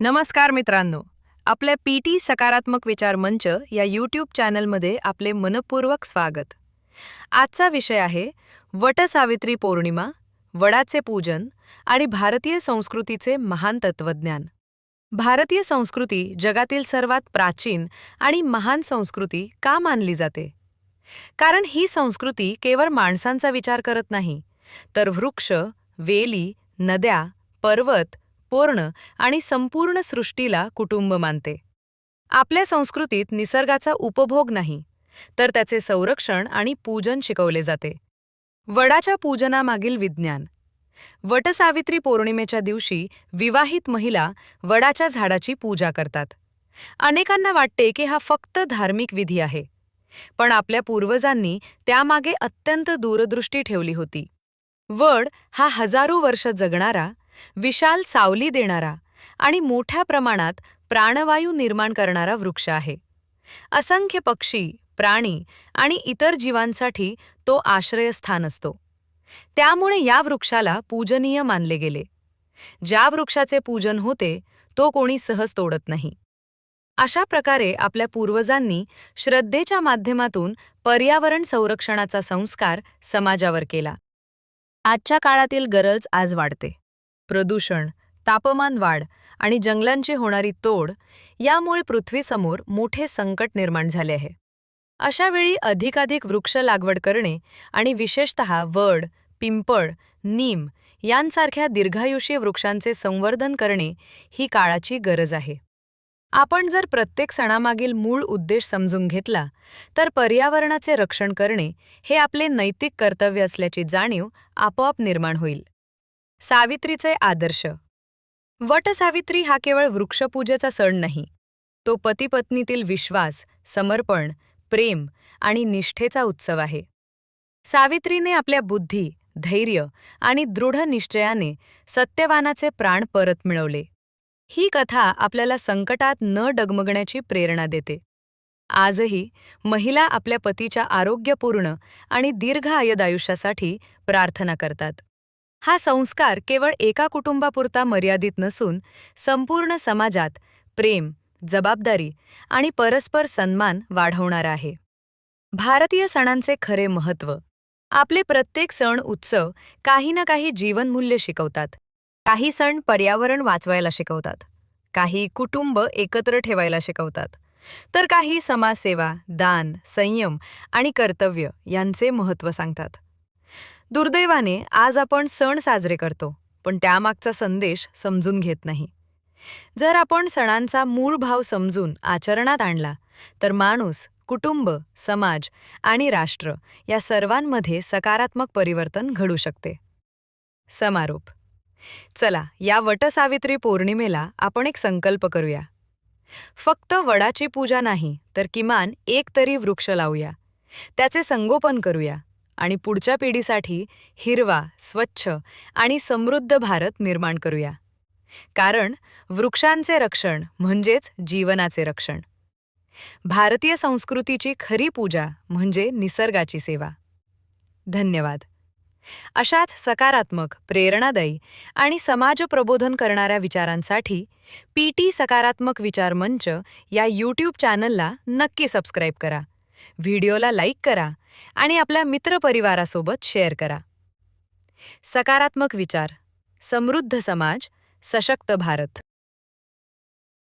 नमस्कार मित्रांनो. आपल्या पीटी सकारात्मक विचार मंच या यूट्यूब चॅनलमध्ये आपले मनपूर्वक स्वागत. आजचा विषय आहे वटसावित्री पौर्णिमा, वडाचे पूजन आणि भारतीय संस्कृतीचे महान तत्वज्ञान. भारतीय संस्कृती जगातील सर्वात प्राचीन आणि महान संस्कृती का मानली जाते? कारण ही संस्कृती केवळ माणसांचा विचार करत नाही, तर वृक्ष, वेली, नद्या, पर्वत, पर्ण आणि संपूर्ण सृष्टीला कुटुंब मानते. आपल्या संस्कृतीत निसर्गाचा उपभोग नाही, तर त्याचे संरक्षण आणि पूजन शिकवले जाते. वडाच्या पूजनामागील विज्ञान. वटसावित्री पौर्णिमेच्या दिवशी विवाहित महिला वडाच्या झाडाची पूजा करतात. अनेकांना वाटते की हा फक्त धार्मिक विधी आहे, पण आपल्या पूर्वजांनी त्यामागे अत्यंत दूरदृष्टी ठेवली होती. वड हा हजारो वर्ष जगणारा, विशाल सावली देणारा आणि मोठ्या प्रमाणात प्राणवायू निर्माण करणारा वृक्ष आहे. असंख्य पक्षी, प्राणी आणि इतर जीवांसाठी तो आश्रयस्थान असतो. त्यामुळे या वृक्षाला पूजनीय मानले गेले. ज्या वृक्षाचे पूजन होते तो कोणी सहज तोडत नाही. अशा प्रकारे आपल्या पूर्वजांनी श्रद्धेच्या माध्यमातून पर्यावरण संरक्षणाचा संस्कार समाजावर केला. आजच्या काळातील गरज आज वाढते. प्रदूषण, तापमान वाढ आणि जंगलांची होणारी तोड यामुळे पृथ्वीसमोर मोठे संकट निर्माण झाले आहे. अशा वेळी अधिकाधिक वृक्ष लागवड करणे आणि विशेषतः वड, पिंपळ, नीम यांसारख्या दीर्घायुषी वृक्षांचे संवर्धन करणे ही काळाची गरज आहे. आपण जर प्रत्येक सणामागील मूळ उद्देश समजून घेतला, तर पर्यावरणाचे रक्षण करणे हे आपले नैतिक कर्तव्य असल्याची जाणीव आपोआप निर्माण होईल. सावित्रीचे आदर्श. वटसावित्री हा केवळ वृक्षपूजेचा सण नाही, तो पती-पत्नीतील विश्वास, समर्पण, प्रेम आणि निष्ठेचा उत्सव आहे. सावित्रीने आपल्या बुद्धी, धैर्य आणि दृढ निश्चयाने सत्यवानाचे प्राण परत मिळवले. ही कथा आपल्याला संकटात न डगमगण्याची प्रेरणा देते. आजही महिला आपल्या पतीच्या आरोग्यपूर्ण आणि दीर्घ आयुष्यासाठी प्रार्थना करतात. हा संस्कार केवळ एका कुटुंबापुरता मर्यादित नसून संपूर्ण समाजात प्रेम, जबाबदारी आणि परस्पर सन्मान वाढवणारा आहे. भारतीय सणांचे खरे महत्त्व. आपले प्रत्येक सण उत्सव काही ना काही जीवनमूल्य शिकवतात. काही सण पर्यावरण वाचवायला शिकवतात, काही कुटुंब एकत्र ठेवायला शिकवतात, तर काही समाजसेवा, दान, संयम आणि कर्तव्य यांचे महत्त्व सांगतात. दुर्दैवाने आज आपण सण साजरे करतो, पण त्यामागचा संदेश समजून घेत नाही. जर आपण सणांचा मूळ भाव समजून आचरणात आणला, तर माणूस, कुटुंब, समाज आणि राष्ट्र या सर्वांमध्ये सकारात्मक परिवर्तन घडू शकते. समारोप. चला, या वटसावित्री पौर्णिमेला आपण एक संकल्प करूया. फक्त वडाची पूजा नाही, तर किमान एक तरी वृक्ष लावूया, त्याचे संगोपन करूया आणि पुढच्या पिढीसाठी हिरवा, स्वच्छ आणि समृद्ध भारत निर्माण करूया. कारण वृक्षांचे रक्षण म्हणजेच जीवनाचे रक्षण. भारतीय संस्कृतीची खरी पूजा म्हणजे निसर्गाची सेवा. धन्यवाद. अशाच सकारात्मक, प्रेरणादायी आणि समाजप्रबोधन करणाऱ्या विचारांसाठी पीटी सकारात्मक विचार मंच या यूट्यूब चॅनलला नक्की सबस्क्राईब करा, व्हिडिओला लाईक करा आणि आपल्या मित्रपरिवारासोबत शेअर करा. सकारात्मक विचार, समृद्ध समाज, सशक्त भारत.